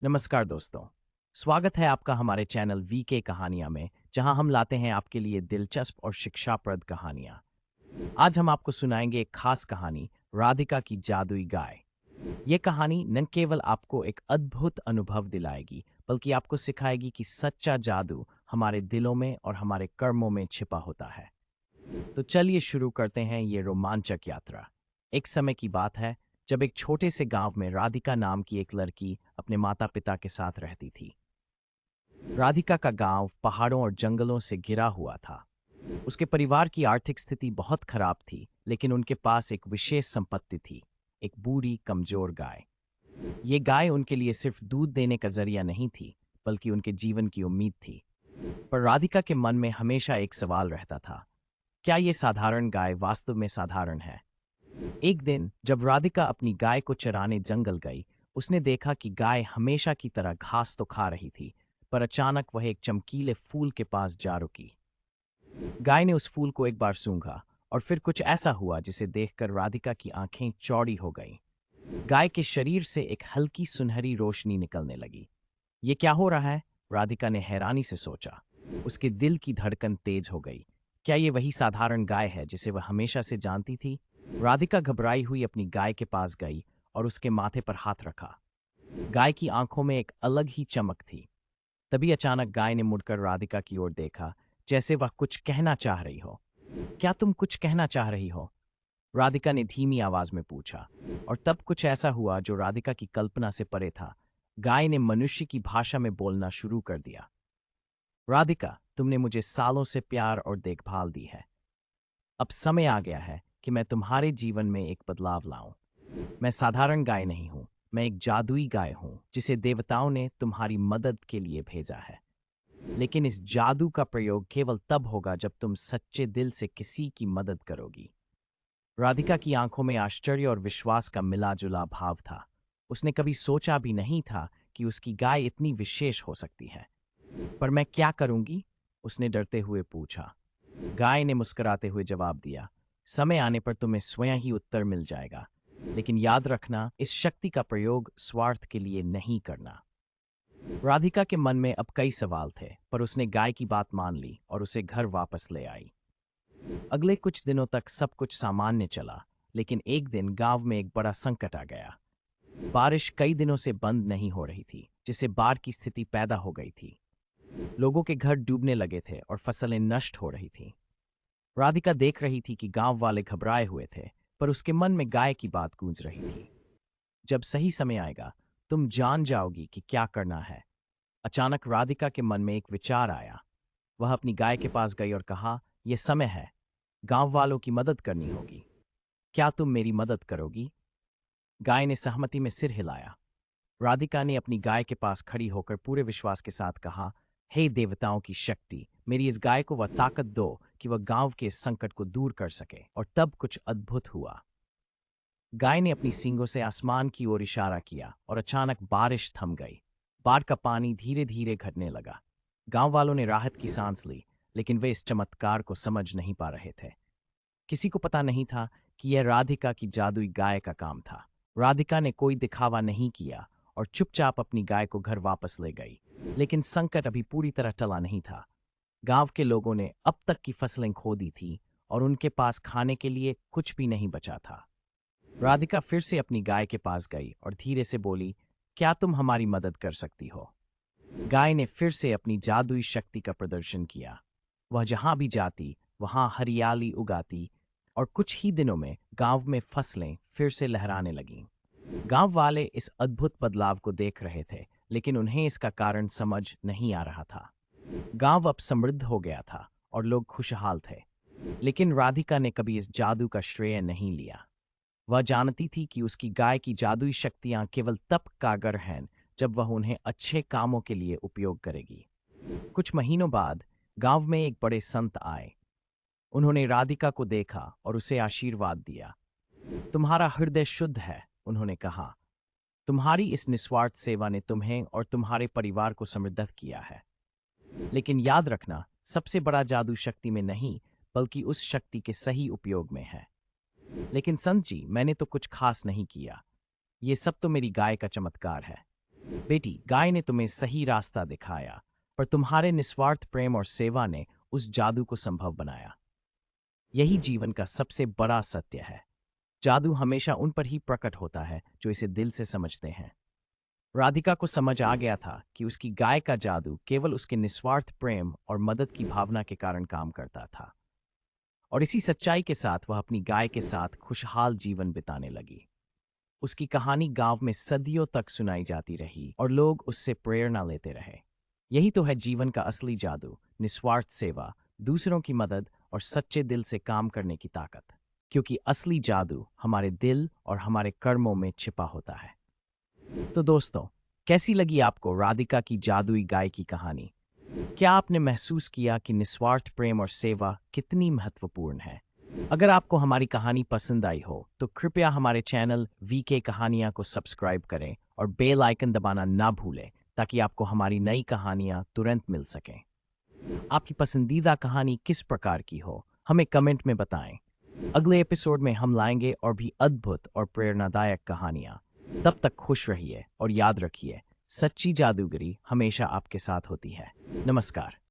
नमस्कार दोस्तों। स्वागत है आपका हमारे चैनल वीके कहानियां में, जहां हम लाते हैं आपके लिए दिलचस्प और शिक्षाप्रद कहानियां। आज हम आपको सुनाएंगे एक खास कहानी, राधिका की जादुई गाय। ये कहानी न केवल आपको एक अद्भुत अनुभव दिलाएगी, बल्कि आपको सिखाएगी कि सच्चा जादू हमारे दिलों में और हमारे कर्मों में छिपा होता है। तो चलिए शुरू करते हैं ये रोमांचक यात्रा। एक समय की बात है, जब एक छोटे से गांव में राधिका नाम की एक लड़की अपने माता पिता के साथ रहती थी। राधिका का गांव पहाड़ों और जंगलों से घिरा हुआ था। उसके परिवार की आर्थिक स्थिति बहुत खराब थी, लेकिन उनके पास एक विशेष संपत्ति थी, एक बूढ़ी कमजोर गाय। ये गाय उनके लिए सिर्फ दूध देने का जरिया नहीं थी, बल्कि उनके जीवन की उम्मीद थी। पर राधिका के मन में हमेशा एक सवाल रहता था, क्या ये साधारण गाय वास्तव में साधारण है? एक दिन जब राधिका अपनी गाय को चराने जंगल गई, उसने देखा कि गाय हमेशा की तरह घास तो खा रही थी, पर अचानक वह एक चमकीले फूल के पास जा रुकी। गाय ने उस फूल को एक बार सूंघा, और फिर कुछ ऐसा हुआ जिसे देखकर राधिका की आंखें चौड़ी हो गईं। गाय के शरीर से एक हल्की सुनहरी रोशनी निकलने लगी। ये क्या हो रहा है? राधिका ने हैरानी से सोचा। उसके दिल की धड़कन तेज हो गई। क्या ये वही साधारण गाय है जिसे वह हमेशा से जानती थी? राधिका घबराई हुई अपनी गाय के पास गई और उसके माथे पर हाथ रखा। गाय की आंखों में एक अलग ही चमक थी। तभी अचानक गाय ने मुड़कर राधिका की ओर देखा, जैसे वह कुछ कहना चाह रही हो। क्या तुम कुछ कहना चाह रही हो? राधिका ने धीमी आवाज में पूछा। और तब कुछ ऐसा हुआ जो राधिका की कल्पना से परे था। गाय ने मनुष्य की भाषा में बोलना शुरू कर दिया। राधिका, तुमने मुझे सालों से प्यार और देखभाल दी है। अब समय आ गया है कि मैं तुम्हारे जीवन में एक बदलाव लाऊं। मैं साधारण गाय नहीं हूं, मैं एक जादुई गाय हूं जिसे देवताओं ने तुम्हारी मदद के लिए भेजा है। लेकिन इस जादू का प्रयोग केवल तब होगा जब तुम सच्चे दिल से किसी की मदद करोगी। राधिका की आंखों में आश्चर्य और विश्वास का मिला जुला भाव था। उसने कभी सोचा भी नहीं था कि उसकी गाय इतनी विशेष हो सकती है। पर मैं क्या करूंगी? उसने डरते हुए पूछा। गाय ने मुस्कुराते हुए जवाब दिया, समय आने पर तुम्हें स्वयं ही उत्तर मिल जाएगा। लेकिन याद रखना, इस शक्ति का प्रयोग स्वार्थ के लिए नहीं करना। राधिका के मन में अब कई सवाल थे, पर उसने गाय की बात मान ली और उसे घर वापस ले आई। अगले कुछ दिनों तक सब कुछ सामान्य चला, लेकिन एक दिन गांव में एक बड़ा संकट आ गया। बारिश कई दिनों से बंद नहीं हो रही थी, जिससे बाढ़ की स्थिति पैदा हो गई थी। लोगों के घर डूबने लगे थे और फसलें नष्ट हो रही थीं। राधिका देख रही थी कि गांव वाले घबराए हुए थे, पर उसके मन में गाय की बात गूंज रही थी। जब सही समय आएगा, तुम जान जाओगी कि क्या करना है। अचानक राधिका के मन में एक विचार आया। वह अपनी गाय के पास गई और कहा, यह समय है, गांव वालों की मदद करनी होगी। क्या तुम मेरी मदद करोगी? गाय ने सहमति में सिर हिलाया। राधिका ने अपनी गाय के पास खड़ी होकर पूरे विश्वास के साथ कहा, हे देवताओं की शक्ति, मेरी इस गाय को वह ताकत दो कि वह गांव के इस संकट को दूर कर सके। और तब कुछ अद्भुत हुआ। गाय ने अपनी सींगों से आसमान की ओर इशारा किया और अचानक बारिश थम गई। बाढ़ का पानी धीरे धीरे घटने लगा। गांव वालों ने राहत की सांस ली, लेकिन वे इस चमत्कार को समझ नहीं पा रहे थे। किसी को पता नहीं था कि यह राधिका की जादुई गाय का काम था। राधिका ने कोई दिखावा नहीं किया और चुपचाप अपनी गाय को घर वापस ले गई। लेकिन संकट अभी पूरी तरह टला नहीं था। गांव के लोगों ने अब तक की फसलें खो दी थी और उनके पास खाने के लिए कुछ भी नहीं बचा था। राधिका फिर से अपनी गाय के पास गई और धीरे से बोली, क्या तुम हमारी मदद कर सकती हो? गाय ने फिर से अपनी जादुई शक्ति का प्रदर्शन किया। वह जहां भी जाती, वहां हरियाली उगाती और कुछ ही दिनों में गांव में फसलें फिर से लहराने लगीं। गांव वाले इस अद्भुत बदलाव को देख रहे थे, लेकिन उन्हें इसका कारण समझ नहीं आ रहा था। गांव अब समृद्ध हो गया था और लोग खुशहाल थे। लेकिन राधिका ने कभी इस जादू का श्रेय नहीं लिया। वह जानती थी कि उसकी गाय की जादुई शक्तियां केवल तब कारगर हैं जब वह उन्हें अच्छे कामों के लिए उपयोग करेगी। कुछ महीनों बाद गांव में एक बड़े संत आए। उन्होंने राधिका को देखा और उसे आशीर्वाद दिया। तुम्हारा हृदय शुद्ध है, उन्होंने कहा। तुम्हारी इस निस्वार्थ सेवा ने तुम्हें और तुम्हारे परिवार को समृद्ध किया है। लेकिन याद रखना, सबसे बड़ा जादू शक्ति में नहीं, बल्कि उस शक्ति के सही उपयोग में है। लेकिन संत जी, मैंने तो कुछ खास नहीं किया। ये सब तो मेरी गाय का चमत्कार है। बेटी, गाय ने तुम्हें सही रास्ता दिखाया, पर तुम्हारे निस्वार्थ प्रेम और सेवा ने उस जादू को संभव बनाया। यही जीवन का सबसे बड़ा सत्य है। जादू हमेशा उन पर ही प्रकट होता है जो इसे दिल से समझते हैं। राधिका को समझ आ गया था कि उसकी गाय का जादू केवल उसके निस्वार्थ प्रेम और मदद की भावना के कारण काम करता था, और इसी सच्चाई के साथ वह अपनी गाय के साथ खुशहाल जीवन बिताने लगी। उसकी कहानी गांव में सदियों तक सुनाई जाती रही और लोग उससे प्रेरणा लेते रहे। यही तो है जीवन का असली जादू, निस्वार्थ सेवा, दूसरों की मदद और सच्चे दिल से काम करने की ताकत। क्योंकि असली जादू हमारे दिल और हमारे कर्मों में छिपा होता है। तो दोस्तों, कैसी लगी आपको राधिका की जादुई गाय की कहानी? क्या आपने महसूस किया कि निस्वार्थ प्रेम और सेवा कितनी महत्वपूर्ण है? अगर आपको हमारी कहानी पसंद आई हो तो कृपया हमारे चैनल वीके कहानियां को सब्सक्राइब करें और बेल आइकन दबाना ना भूलें, ताकि आपको हमारी नई कहानियां तुरंत मिल सकें। आपकी पसंदीदा कहानी किस प्रकार की हो, हमें कमेंट में बताएं। अगले एपिसोड में हम लाएंगे और भी अद्भुत और प्रेरणादायक कहानियां। तब तक खुश रहिए और याद रखिए, सच्ची जादूगरी हमेशा आपके साथ होती है। नमस्कार।